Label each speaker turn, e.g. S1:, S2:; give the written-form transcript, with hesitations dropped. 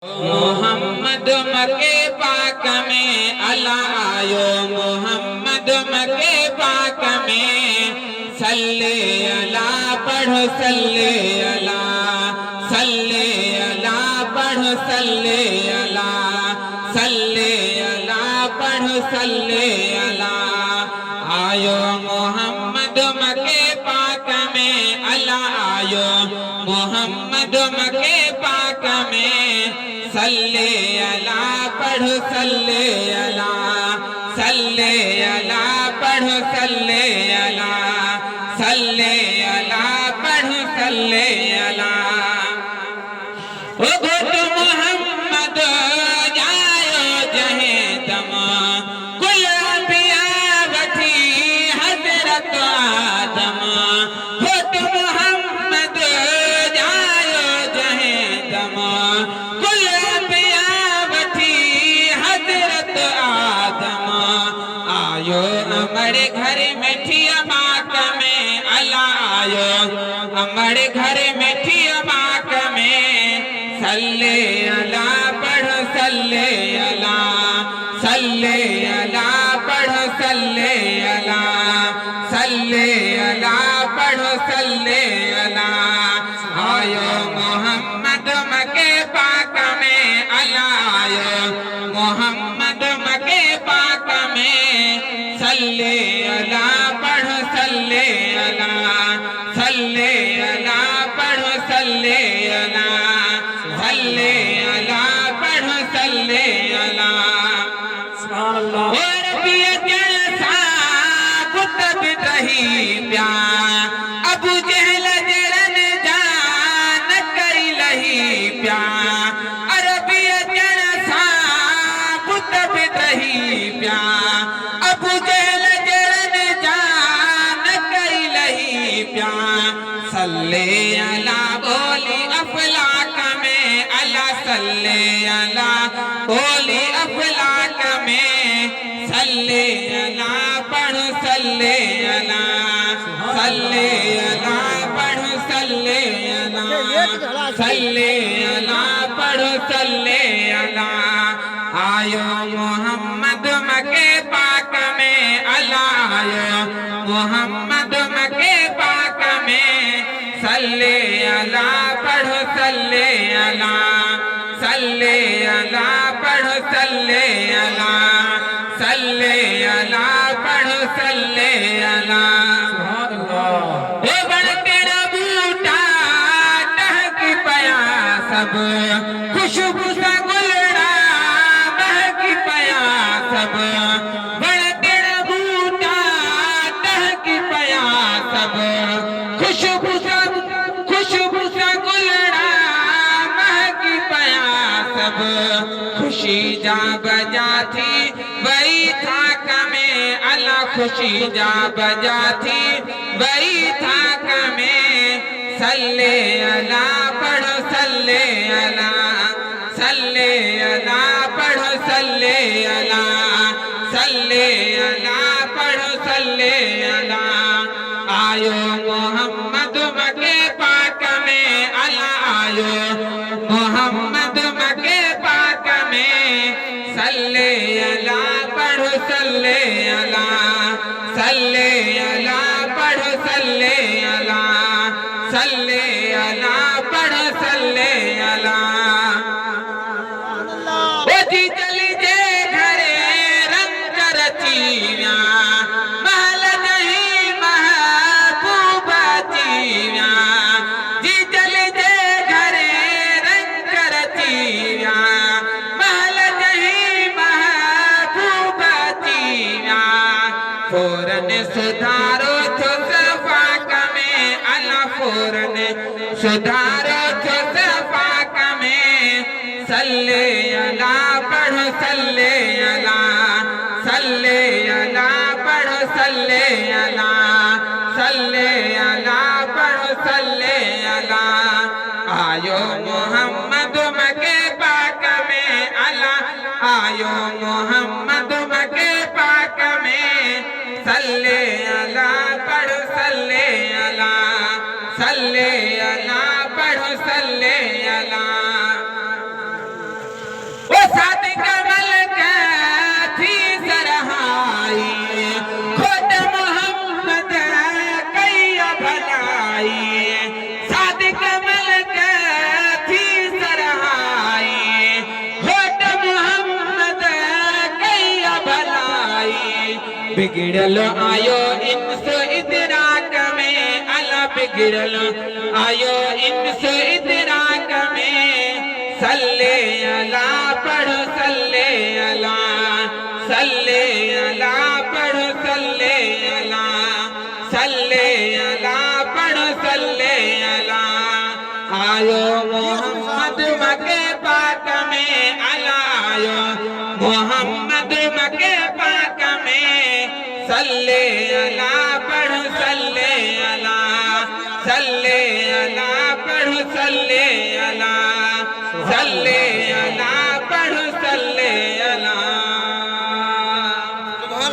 S1: محمد مکے پاک میں اللہ آیو محمد مکے پاک میں صلی اللہ پڑھو صلی اللہ صلی اللہ پڑھو صلی اللہ صلی اللہ پڑھو صلی اللہ آیو محمد مکے پاک میں اللہ آیو محمد مکے پاک میں صلی اللہ پڑھو صلی اللہ صلی اللہ پڑھو صلی اللہ صلی اللہ پڑھو صلی اللہ گھٹ محمد جایو جہیں دم کل انبیاء وٹھی حضرت آدم گھٹ محمد جایو جہیں دم کل انبیاء وٹھی حضرت آدم آیو ہمارے گھر میٹھی اماک میں اللہ آیو ہمارے گھر میٹھی اماک میں صلی اللہ پڑھو صلی اللہ صلی اللہ پڑھو صلی اللہ صلی اللہ پڑھو صلی اللہ آیو محمد مکے پاک میں اللہ آیو محمد مکے پاک میں صلی اللہ پڑھو صلی اللہ صلی اللہ پڑھو صلی اللہ صلی اللہ پڑھو صلی اللہ اور بھی جیسا کتب رہی پیار ابو جہل جرن جان کری لہی پیار عربی جیسا کتب رہی پیار ابو جہل جرن جان کری لہی پیار صلی اللہ بولی افلاک میں اللہ صلی اللہ بولی افلاک میں صلی اللہ پڑھو صلی اللہ صلی اللہ پڑھو صلی اللہ صلی اللہ پڑھو صلی اللہ آیو محمد مکے پاک میں اللہ آیو محمد مکے پاک میں صلی اللہ پڑھو صلی اللہ صلی اللہ پڑھو صلی اللہ صلی اللہ پڑھو صلی اللہ تیرا بوٹا ٹہک پیا سب خوشبو سا گلڑا مہک پیا سب تیرا بوٹا ٹہک پیا سب خوشبو سا گلڑا مہک پیا سب خوشی جا بجا تھی وہی تھا کمیں اللہ خوشی جا بجا تھی وہی تھا کمیں صلی اللہ پڑھو صلی اللہ صلی اللہ پڑھو صلی اللہ صلی اللہ پڑھو صلی اللہ آیو محمد مکے پاک میں اللہ آیو محمد مکے پاک میں صلی اللہ پڑھو صلی اللہ صلی اللہ پڑھو صلی اللہ صلی اللہ پڑھو صلی اللہ جی چلی جے گھرے رنگ کرتیاں محل نہیں محبوبہ تیاں جی چلی جے گھرے رنگ کرتیاں محل نہیں محبوبہ تیاں فوراً سدھارو تو صفاق میں اللہ فوراً سدھارو تو صفاق میں صلی اللہ پڑھو صلی اللہ صلی اللہ پڑھو صلی اللہ صلی اللہ پڑھو صلی اللہ آیو محمد مکے پاک میں اللہ آیو محمد مکے پاک میں صلی اللہ پڑھو صلی اللہ صلی اللہ پڑھو صلی اللہ بگڑل آیو انس ادراک میں اللہ بگڑل آیو انس ادراک میں صلی اللہ پڑھ صلی اللہ صلی اللہ پڑھ صلی اللہ صلی اللہ پڑھ صلی اللہ آیو محمد مکے پاک میں اللہ آیو محمد